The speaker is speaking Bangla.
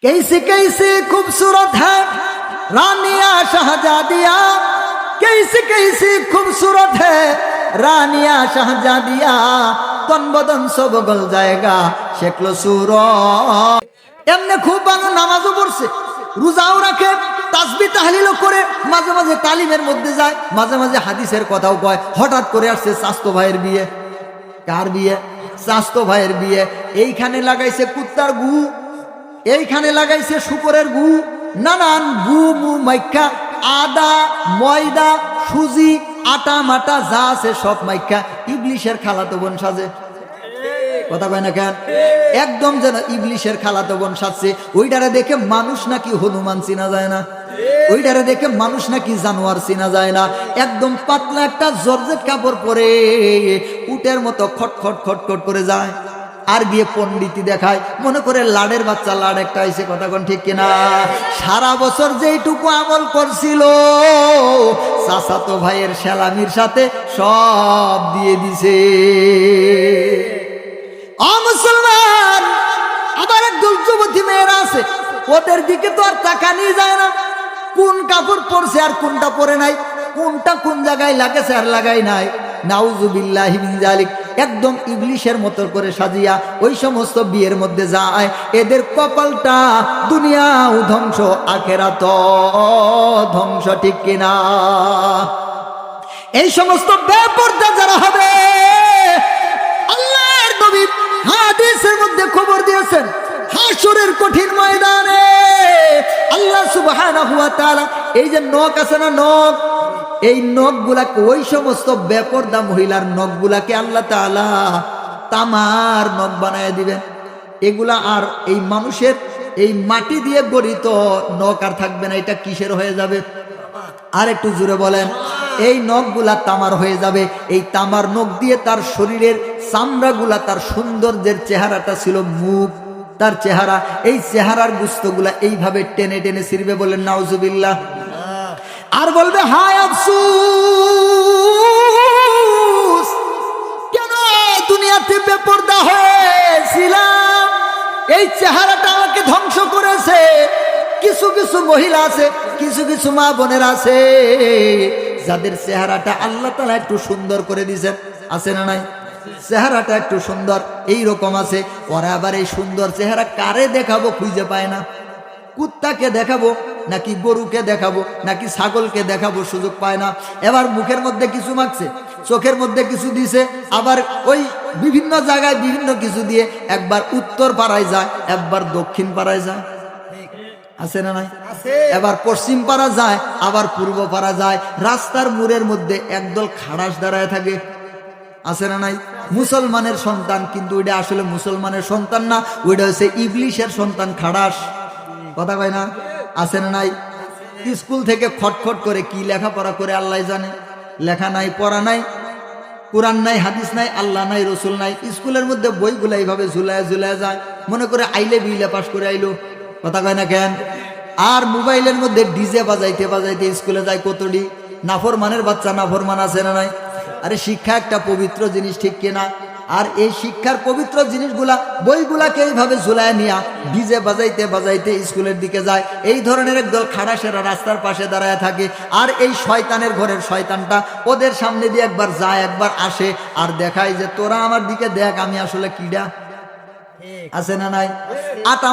कैसे खूबसूरत है रानिया शहजादिया, कैसे खूबसूरत है रानिया शहजादिया, तन बदन सब गल जाएगा शेखलो सूरत। এমনি খুব ভালো নামাজও পড়ছে, রোজাও রাখে, তাসবিহ তাহলিলও করে, মাঝে মাঝে তালিমের মধ্যে যায়, মাঝে মাঝে হাদিসের কথাও কয়। হঠাৎ করে আসছে চাচতো ভাইয়ের বিয়ে। কার বিয়ে? চাচতো ভাইয়ের বিয়ে। এইখানে লাগাইছে কুত্তার গু, এইখানে লাগাইছে শুকরের গু, নানান গু মু মাইখা, আদা ময়দা সুজি আটা মাটা যা আছে সব মাইখা ইবলিশের খালাতো বোন সাজে। কথা কয় না কেন? একদম যেন ইবলিশের খালাতো বোন সাজছে। ওইটারে দেখে মানুষ নাকি হনুমান চিনা যায় না, ওইটারে দেখে মানুষ নাকি জানোয়ার চিনা যায় না। একদম পাতলা একটা জর্জেট কাপড় পরে উটের মতো খটখট খটখট করে যায়, আর গিয়ে পণ্ডিতি দেখায়, মনে করে লাড়ের বাচ্চা লাড় একটা হয়েছে। কথা কোন ঠিক কিনা? সারা বছর যেইটুকু আমল করছিল চাচাতো ভাইয়ের সেলামির সাথে সব দিয়ে দিছে। মুসলমান, আবার একদল যুবতী মেয়েরা আছে, ওদের দিকে তো আর টাকা নিয়ে যায় না। কোন কাপড় পরছে আর কোনটা পরে নাই, কোনটা কোন জায়গায় লাগেছে আর লাগাই নাই। নাউজুবিল্লাহি মিন যালিক। একদম ইবলিশের মতো করে সাজিয়া ওই সমস্ত বিয়ের মধ্যে যায়। এদের কপালটা দুনিয়াও ধ্বংস আখিরাত ধ্বংস, ঠিক কিনা? এই সমস্ত বেপরদা যারা হবে, আল্লাহর নবী হাদিসের মধ্যে খবর দিয়েছেন, হাসরের কঠিন ময়দানে আল্লাহ সুবহানাহু ওয়া তাআলা এই যে নখ আছে না, নখ, এই নখগুলাকে, ওই সমস্ত বেপরদা মহিলার নখগুলাকে আল্লাহ তাআলা তামার নখ বানায় দিবেন। এগুলা আর এই মানুষের এই মাটি দিয়ে গঠিত নখ আর থাকবে না। এটা কিসের হয়ে যাবে? আর একটু জোরে বলেন। এই নখগুলা তামার হয়ে যাবে। এই তামার নখ দিয়ে তার শরীরের চামড়াগুলা, তার সৌন্দর্যের চেহারাটা ছিল মুখ, তার চেহারা, এই চেহারার গুস্তগুলা এইভাবে টেনে টেনে ছিঁড়বে। বলেন নাউজুবিল্লাহ। আর বলবে হায় আফসোস, কেন দুনিয়াতে বেপরদা হয়েছিলাম, এই চেহারাটা আমাকে ধ্বংস করেছে। কিছু কিছু মহিলা আছে, কিছু কিছু মা বোনের আছে যাদের চেহারাটা আল্লাহ তাআলা একটু সুন্দর করে দিয়েছেন। আছে না নাই? চেহারাটা একটু সুন্দর এইরকম আছে। ওরা আবার এই সুন্দর চেহারা কারে দেখাবো খুঁজে পায় না। কুত্তাকে দেখাবো নাকি গরুকে দেখাবো নাকি ছাগলকে দেখাবো সুযোগ পায় না। এবার মুখের মধ্যে কিছু মাখছে, চোখের মধ্যে কিছু দিছে, আবার ওই বিভিন্ন জায়গায় বিভিন্ন কিছু দিয়ে একবার উত্তর পাড়ায় যায়, একবার দক্ষিণ পাড়ায় যায়। আছে না নাই? এবার পশ্চিম পাড়া যায়, আবার পূর্ব পাড়া যায়। রাস্তার মোড়ের মধ্যে একদল খাড়াস দাঁড়ায় থাকে। আছে না নাই? মুসলমানের সন্তান, কিন্তু ওইটা আসলে মুসলমানের সন্তান না, ওইটা হচ্ছে ইবলিশের সন্তান, খাড়াস। কথা কয় না? আছে না নাই? স্কুল থেকে খটখট করে কি লেখাপড়া করে আল্লাহ জানে। লেখা নাই, পড়া নাই, কোরআন নাই, হাদিস নাই, আল্লাহ নাই, রসুল নাই। স্কুলের মধ্যে বইগুলা এইভাবে ঝুলায় ঝুলায় যায়, মনে করে আইলে বিলে পাস করে আইলো। কথা কয় না কেন? আর মোবাইলের মধ্যে ডিজে বাজাইতে বাজাইতে স্কুলে যায় কতটি নাফরমানের বাচ্চা। নাফরমান আছে না নাই? আরে শিক্ষা একটা পবিত্র জিনিস, ঠিক কিনা? আর এই শিক্ষার পবিত্র জিনিসগুলা, বইগুলাকে এইভাবে ঝুলায় নিয়া ডিজে বাজাইতে বাজাইতে স্কুলের দিকে যায়। এই ধরনের একদল খাড়াসেরা রাস্তার পাশে দাঁড়ায় থাকে। আর এই শয়তানের ঘরের শয়তানটা ওদের সামনে দিয়ে একবার যায়, একবার আসে, আর দেখায় যে তোরা আমার দিকে দেখ, আমি আসলে কিডা। আছে না নাই? আটা